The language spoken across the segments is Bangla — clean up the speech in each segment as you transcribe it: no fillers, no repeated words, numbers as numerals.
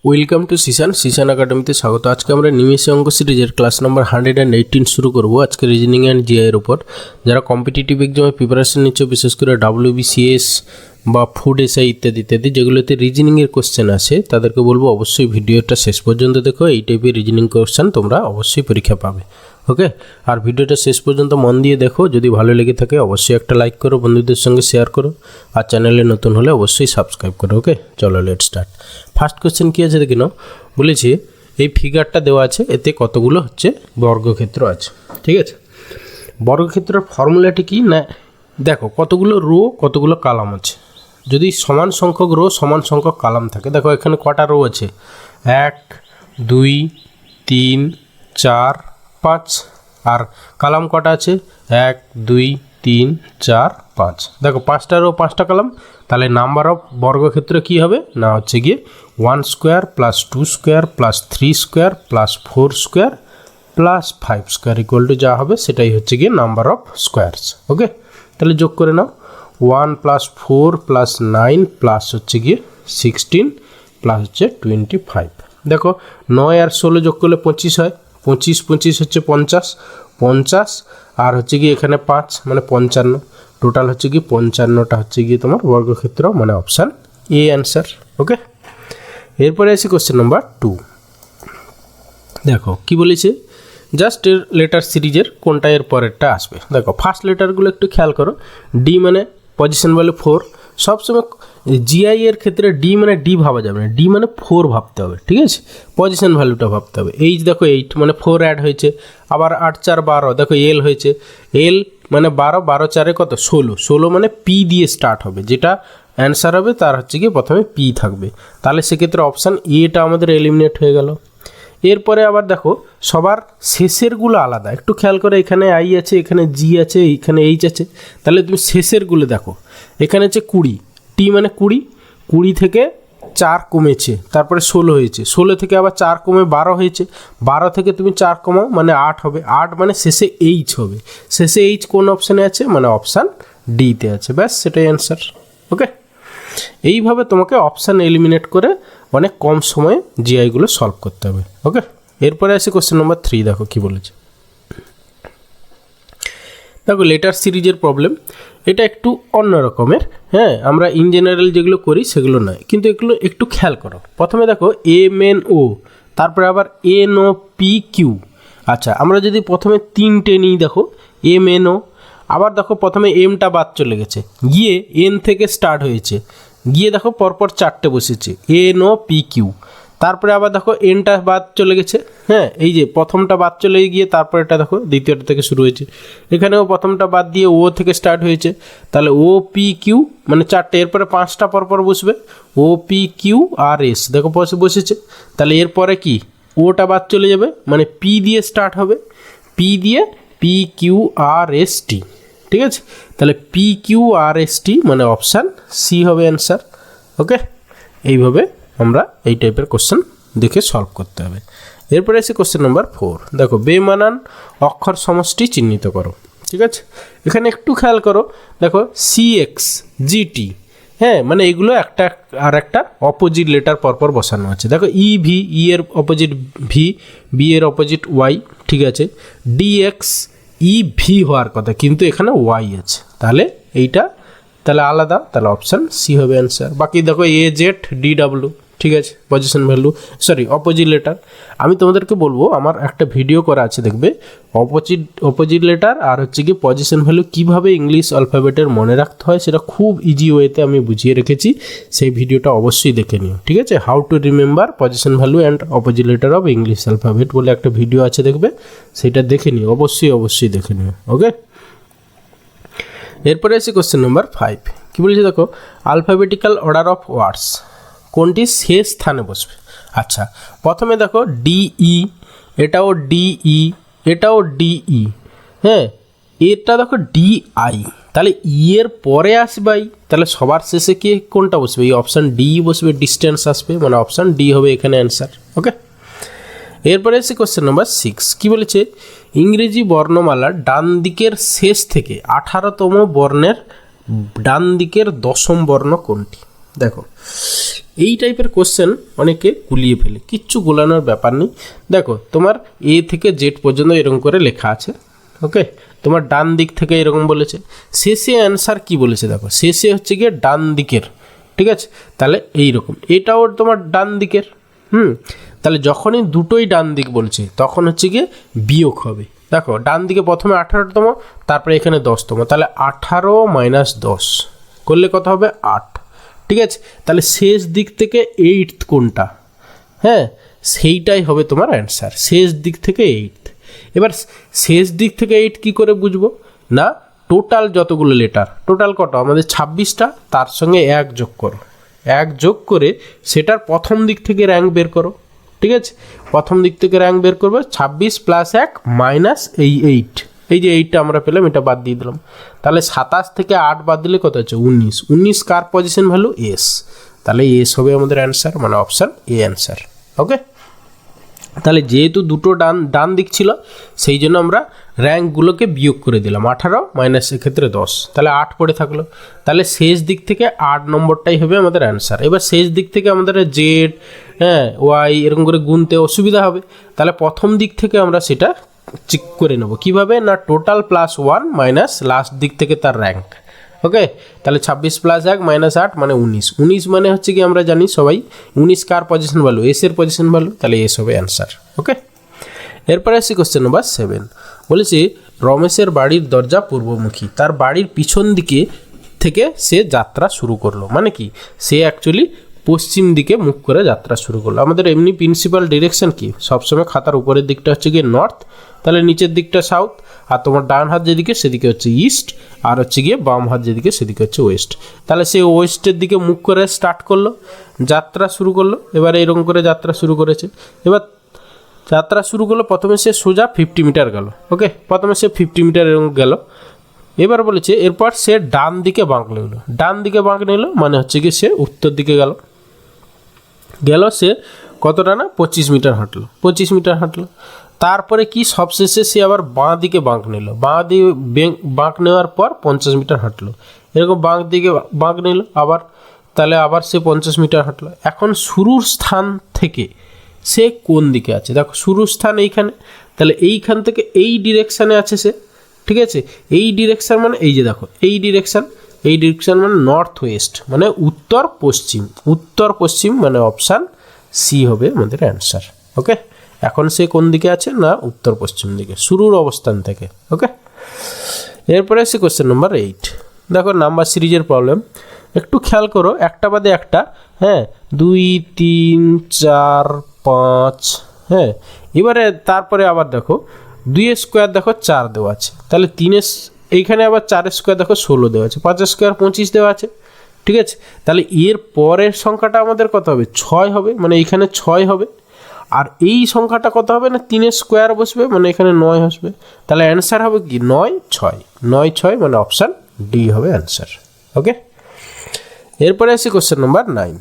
ওয়েলকাম টু সিসান একাডেমিতে স্বাগত। আজকে আমরা নিমেষে অঙ্ক সিরিজের ক্লাস নাম্বার 118 শুরু করব। আজকে রিজনিং অ্যান্ড জিআইয়ের উপর। যারা কম্পিটিটিভ এক্সামে প্রিপারেশন নিচ্ছ, বিশেষ করে WBCS বা ফুড এসআই ইত্যাদি ইত্যাদি যেগুলোতে রিজনিংয়ের কোশ্চেন আছে, তাদেরকে বলবো অবশ্যই ভিডিওটা শেষ পর্যন্ত দেখো। এই টাইপের রিজনিং কোশ্চেন তোমরা অবশ্যই পরীক্ষা পাবে। ওকে, আর ভিডিওটা শেষ পর্যন্ত মন দিয়ে দেখো। যদি ভালো লেগে থাকে অবশ্যই একটা লাইক করো, বন্ধুদের সঙ্গে শেয়ার করো, আর চ্যানেলে নতুন হলে অবশ্যই সাবস্ক্রাইব করো। ওকে, চলো লেট স্টার্ট। ফার্স্ট কোশ্চেন কী আছে দেখে নাও। বলেছি এই ফিগারটা দেওয়া আছে, এতে কতগুলো হচ্ছে বর্গক্ষেত্র আছে। ঠিক আছে, বর্গক্ষেত্রের ফর্মুলাটি কি না, দেখো কতগুলো রো কতগুলো কলাম আছে। যদি সমান সংখ্যক রো সমান সংখ্যক কলাম থাকে, দেখো এখানে কটা রো আছে, 1 2 3 4 5, আর কলাম কটা আছে 1 2 3 4 5। দেখো 5টা রো 5টা কলাম, তাহলে নাম্বার অফ বর্গক্ষেত্র কী হবে না, হচ্ছে গিয়ে 1 square plus 2 square plus 3 square plus 4 square plus 5 square equal to যা হবে সেটাই হচ্ছে গিয়ে নাম্বার অফ স্কোয়ারস। ওকে, তাহলে যোগ করে নাও, 1 প্লাস 4 প্লাস 9 প্লাস হচ্ছে গিয়ে 16 প্লাস হচ্ছে 25। দেখো 9 আর 16 যোগ করলে 25 হয়, 25 25 হচ্ছে 50, 50 আর হচ্ছে গিয়ে এখানে 5 মানে 55, টোটাল হচ্ছে কি 55টা হচ্ছে গিয়ে তোমার বর্গক্ষেত্র, মানে অপশান এ অ্যান্সার। ওকে, এরপরে আসি কোশ্চেন নাম্বার 2। দেখো কি বলেছে, জাস্ট এর লেটার সিরিজের কোনটা এর পরেরটা আসবে। দেখো ফার্স্ট লেটারগুলো একটু খেয়াল করো। ডি মানে পজিশন ভ্যালু 4। সবসময় জিআই এর ক্ষেত্রে ডি মানে ডি ভাবা যাবে না, ডি মানে 4 ভাবতে হবে। ঠিক আছে, পজিশন ভ্যালুটা ভাবতে হবে। এইচ দেখো 8 মানে 4 অ্যাড হয়েছে, আবার 8 4 12। দেখো এল হয়েছে, এল মানে 12, 12 4 কত 16, 16 মানে পি দিয়ে স্টার্ট হবে, যেটা অ্যান্সার হবে তার হচ্ছে গিয়ে প্রথমে পি থাকবে। তাহলে সেক্ষেত্রে অপশান এটা আমাদের এলিমিনেট হয়ে গেল। এরপরে আবার দেখো সবার শেষেরগুলো আলাদা, একটু খেয়াল করে। এখানে আই আছে, এখানে জি আছে, এখানে এইচ আছে। তাহলে তুমি শেষেরগুলো দেখো, এখানে হচ্ছে 20, টি মানে 20, 20 থেকে 4 কমেছে, তারপরে 16 হয়েছে, 16 থেকে আবার 4 কমে 12 হয়েছে, 12 থেকে তুমি 4 কমাও মানে 8 হবে, 8 মানে শেষে এইচ হবে। শেষে এইচ কোন অপশানে আছে, মানে অপশান ডিতে আছে। ব্যাস, সেটাই অ্যান্সার। ওকে, এইভাবে তোমাকে অপশান এলিমিনেট করে অনেক কম সময়ে জিআইগুলো সলভ করতে হবে। ওকে, এরপরে আসি কোশ্চেন নাম্বার 3। দেখো কি বলেছে। দেখো লেটার সিরিজের প্রবলেম, এটা একটু অন্য রকমের। হ্যাঁ, আমরা ইন জেনারেল যেগুলো করি সেগুলো নয়, কিন্তু এগুলো একটু খেয়াল করো। প্রথমে দেখো এম এন ও, তারপরে আবার এন ও পি কিউ। আচ্ছা, আমরা যদি প্রথমে 3টে নিই, দেখো এম এন ও, আবার দেখো প্রথমে এমটা বাদ চলে গেছে, গিয়ে এন থেকে স্টার্ট হয়েছে, গিয়ে দেখো পরপর 4টে বসেছে, এন ও পি কিউ। তারপরে আবার দেখো এনটা বাদ চলে গেছে। হ্যাঁ, এই যে প্রথমটা বাদ চলে গিয়ে তারপর এটা দেখো দ্বিতীয়টা থেকে শুরু হয়েছে, এখানেও প্রথমটা বাদ দিয়ে ও থেকে স্টার্ট হয়েছে। তাহলে ও পি কিউ মানে 4টে, এরপরে 5টা পরপর বসবে, O P Q R S. দেখো বসেছে, তাহলে এরপরে কি ওটা বাদ চলে যাবে, মানে পি দিয়ে স্টার্ট হবে, পি দিয়ে P Q R S T. ঠিক আছে, তাহলে P Q R S T মানে অপশান সি হবে অ্যান্সার। ওকে, এইভাবে আমরা এই টাইপের কোশ্চেন দেখে সলভ করতে হবে। এরপরে এসে কোশ্চেন নাম্বার 4। দেখো বেমানান অক্ষর সমষ্টি চিহ্নিত করো। ঠিক আছে, এখানে একটু খেয়াল করো। দেখো সিএক্স জিটি, হ্যাঁ মানে এগুলো একটা আর একটা অপোজিট লেটার পরপর বসানো আছে। দেখো ই ভি, ই এর অপোজিট ভি, বি এর অপোজিট ওয়াই। ঠিক আছে, ডিএক্স ই ভি হওয়ার কথা, কিন্তু এখানে ওয়াই আছে, তাহলে এইটা তাহলে আলাদা, তাহলে অপশান সি হবে অ্যান্সার। বাকি দেখো এ জেড ডি ডাব্লিউ। ঠিক আছে, পজিশন ভ্যালু অপোজিট লেটার। আমি তোমাদেরকে বলবো, আমার একটা ভিডিও করা আছে, দেখবে অপোজিট লেটার আর হচ্ছে কি পজিশন ভ্যালু কীভাবে ইংলিশ অ্যালফাবেটের মনে রাখতে হয়, সেটা খুব ইজি ওয়েতে আমি বুঝিয়ে রেখেছি। সেই ভিডিওটা অবশ্যই দেখে নিও। ঠিক আছে, how to remember position value and opposite letter of English alphabet বলে একটা ভিডিও আছে, দেখবে, সেটা দেখে নিও, অবশ্যই দেখে নিও। ওকে, এরপরে আসি কোশ্চেন নাম্বার 5। কী বলেছে দেখো, আলফাবেটিক্যাল অর্ডার অফ ওয়ার্ডস কোনটি শেষ স্থানে বসবে। আচ্ছা, প্রথমে দেখো ডিই, এটাও ডিই, এটাও ডিই। হ্যাঁ, এটা দেখো ডিআই, তাহলে ই এর পরে আসবে আই, তাহলে সবার শেষে কি কোনটা বসবে, এই অপশান ডি বসবে, ডিস্টেন্স আসবে, মানে অপশান ডি হবে এখানে অ্যান্সার। ওকে, এরপরে এসে কোশ্চেন নাম্বার 6। কী বলেছে, ইংরেজি বর্ণমালার ডান দিকের শেষ থেকে 18তম বর্ণের ডান দিকের 10ম বর্ণ কোনটি। দেখো এই টাইপের কোশ্চেন অনেকে গুলিয়ে ফেলে, কিচ্ছু গোলানোর ব্যাপার নেই। দেখো তোমার এ থেকে জেড পর্যন্ত এরকম করে লেখা আছে, ওকে। তোমার ডান দিক থেকে এরকম বলেছে, শেষে অ্যান্সার কি বলেছে দেখো, শেষে হচ্ছে গিয়ে ডান দিকের, ঠিক আছে। তাহলে এইরকম এটাও তোমার ডান দিকের, তাহলে যখনই দুটোই ডান দিক বলছে তখন হচ্ছে গিয়ে বিয়োগ হবে। দেখো ডান দিকে প্রথমে 18তম, তারপরে এখানে 10তম, তাহলে 18 মাইনাস 10 করলে কত হবে 8, ঠিক আছে। তাহলে শেষ দিক থেকে 8th কোনটা, হ্যাঁ সেইটাই হবে তোমার অ্যান্সার, শেষ দিক থেকে 8th। এবার শেষ দিক থেকে 8 কী করে বুঝবো না, টোটাল যতগুলো লেটার, টোটাল কত আমাদের 26টা, তার সঙ্গে 1 যোগ করো, 1 যোগ করে সেটার প্রথম দিক থেকে র্যাঙ্ক বের করো, ঠিক আছে। প্রথম দিক থেকে র্যাঙ্ক বের করবো 26 + 1 মাইনাস এই 8, এই যে 8টা আমরা পেলাম, এটা বাদ দিয়ে দিলাম। তাহলে 27 থেকে 8 বাদ দিলে কত হচ্ছে 19, 19 কার পজিশন ভ্যালু এস, তাহলে এস হবে আমাদের অ্যান্সার, মানে অপশান এ অ্যান্সার, ওকে। তাহলে যেহেতু দুটো ডান দিক ছিল সেই জন্য আমরা র্যাঙ্কগুলোকে বিয়োগ করে দিলাম, 18 মাইনাস এক্ষেত্রে 10, তাহলে 8 পড়ে থাকলো। তাহলে শেষ দিক থেকে 8 নম্বরটাই হবে আমাদের অ্যান্সার। এবার শেষ দিক থেকে আমাদের জেড, হ্যাঁ ওয়াই এরকম করে গুনতে অসুবিধা হবে, তাহলে প্রথম দিক থেকে আমরা সেটা চেক করে নেব কীভাবে না, টোটাল +1 মাইনাস লাস্ট দিক থেকে তার র্যাঙ্ক, ওকে। তাহলে 26 + 1 মাইনাস 8 মানে 19, 19 মানে হচ্ছে কি আমরা জানি সবাই 19 কার পজিশন ভ্যালু, এস এর পজিশন ভ্যালু, তাহলে এস হবে অ্যান্সার, ওকে। এরপরে আসি কোশ্চেন নাম্বার 7, বলেছি রমেশের বাড়ির দরজা পূর্বমুখী, তার বাড়ির পিছন দিকে থেকে সে যাত্রা শুরু করলো, মানে কি সে অ্যাকচুয়ালি পশ্চিম দিকে মুখ করে যাত্রা শুরু করলো। আমাদের এমনি প্রিন্সিপাল ডিরেকশন কি সবসময় খাতার উপরের দিকটা হচ্ছে গিয়ে নর্থ, তাহলে নিচের দিকটা সাউথ, আর তোমার ডান হাত যেদিকে সেদিকে হচ্ছে ইস্ট, আর হচ্ছে গিয়ে বাম হাত যেদিকে সেদিকে হচ্ছে ওয়েস্ট। তাহলে সে ওয়েস্টের দিকে মুখ করে স্টার্ট করলো, যাত্রা শুরু করলো। এবার এরকম করে যাত্রা শুরু করেছে, এবার যাত্রা শুরু করলো, প্রথমে সে সোজা 50 মিটার গেল, ওকে, প্রথমে সে 50 মিটার এরকম গেল। এবার বলেছে এরপর সে ডান দিকে বাঁক নিল, ডান দিকে বাঁক নিল মানে হচ্ছে কি সে উত্তর দিকে গেল, সে কতটা না 25 মিটার হাঁটলো, 25 মিটার হাঁটলো। তারপরে কি সবশেষে সে আবার বাঁ দিকে বাঁক নিল, বাঁ দিকে বাঁক নেওয়ার পর 50 মিটার হাঁটলো, এরকম বাঁ দিকে বাঁক নিল আবার, তাহলে আবার সে 50 মিটার হাঁটলো। এখন শুরুর স্থান থেকে সে কোন দিকে আছে, দেখো শুরুর স্থান এইখানে, তাহলে এইখান থেকে এই ডিরেকশানে আছে সে, ঠিক আছে। এই ডিরেকশান মানে এই যে দেখো এই ডিরেকশান মানে নর্থ ওয়েস্ট, মানে উত্তর পশ্চিম, উত্তর পশ্চিম মানে অপশান সি হবে আমাদের অ্যান্সার, ওকে। এখন সে কোন দিকে আছে না উত্তর পশ্চিম দিকে শুরুর অবস্থান থেকে, ওকে। এরপরে আসি কোশ্চেন নাম্বার 8, দেখো নাম্বার সিরিজের প্রবলেম, একটু খেয়াল করো একটা বাদে একটা, হ্যাঁ 2 3 4 5, হ্যাঁ। এবারে তারপরে আবার দেখো 2 স্কোয়ার দেখো 4 দেওয়া আছে, তাহলে 3 এইখানে আবার 4 স্কোয়ার দেখো 16 দেওয়া আছে, 5 স্কোয়ার 25 দেওয়া আছে, ঠিক আছে। তাহলে এর পরের সংখ্যাটা আমাদের কত হবে 6 হবে, মানে এইখানে 6 হবে, আর এই সংখ্যাটা কত হবে না 3 স্কোয়ার বসবে, মানে এখানে 9 আসবে, তাহলে অ্যান্সার হবে কি 9 6, 9 6 মানে অপশান ডি হবে অ্যান্সার, ওকে। এরপরে আসি কোশ্চেন নাম্বার 9,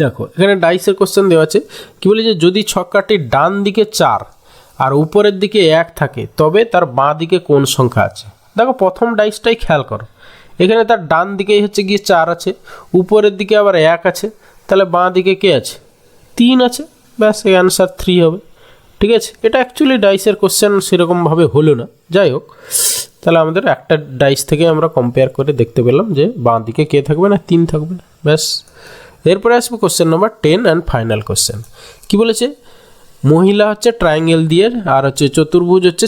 দেখো এখানে ডাইসের কোশ্চেন দেওয়া আছে, কি বলে যে যদি ছক্কাটির ডান দিকে 4 আর উপরের দিকে 1 থাকে তবে তার বাঁ দিকে কোন সংখ্যা আছে। দেখো প্রথম ডাইসটাই খেয়াল করো, এখানে তার ডান দিকেই হচ্ছে গিয়ে 4 আছে, উপরের দিকে আবার 1 আছে, তাহলে বাঁ দিকে কে আছে 3 আছে, ব্যাস এই অ্যান্সার 3 হবে, ঠিক আছে। এটা অ্যাকচুয়ালি ডাইসের কোশ্চেন সেরকমভাবে হলো না, যাই হোক, তাহলে আমাদের একটা ডাইস থেকে আমরা কম্পেয়ার করে দেখতে পেলাম যে বাঁ দিকে কে থাকবে না 3 থাকবে, ব্যাস। এরপরে আসবে question number 10 and final question, কি বলেছে মহিলা হচ্ছে ট্রায়াঙ্গেল দিয়ে, আর হচ্ছে চতুর্ভুজ হচ্ছে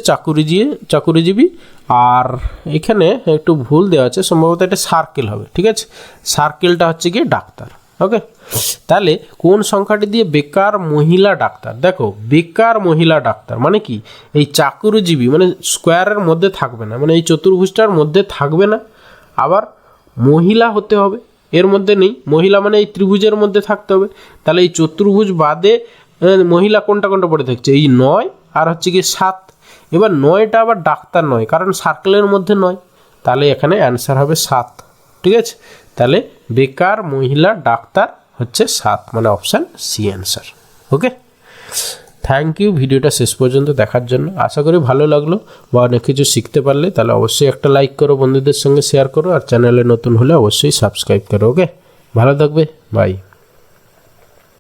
চাকুরিজীবী, আর এখানে একটু ভুল দেওয়া আছে, সম্ভবত এটা সার্কেল হবে, ঠিক আছে। সার্কেলটা হচ্ছে গিয়ে ডাক্তার, ওকে। তাহলে কোন সংখ্যাটি দিয়ে বেকার মহিলা ডাক্তার, দেখো বেকার মহিলা ডাক্তার মানে কি এই চাকুরিজীবী মানে স্কোয়ারের মধ্যে থাকবে না, মানে এই চতুর্ভুজটার মধ্যে থাকবে না, আবার মহিলা হতে হবে, এর মধ্যে নেই, মহিলা মানে এই ত্রিভুজের মধ্যে থাকতে হবে, তাহলে এই চতুর্ভুজ বাদে মহিলা কোনটা কোনটা পড়ে থাকছে এই 9 আর হচ্ছে কি 7, এবার 9টা আবার ডাক্তার নয় কারণ সার্কেলের মধ্যে নয়, তাহলে এখানে অ্যান্সার হবে 7, ঠিক আছে। তাহলে বেকার মহিলা ডাক্তার হচ্ছে 7, মানে option C answer, okay. Thank you ভিডিওটা শেষ পর্যন্ত দেখার জন্য, আশা করি ভালো লাগলো বা অনেক কিছু শিখতে পারলে, তাহলে অবশ্যই একটা লাইক করো, বন্ধুদের সঙ্গে শেয়ার করো, আর চ্যানেলে নতুন হলে অবশ্যই সাবস্ক্রাইব করো, ওকে। ভালো থাকবে, বাই।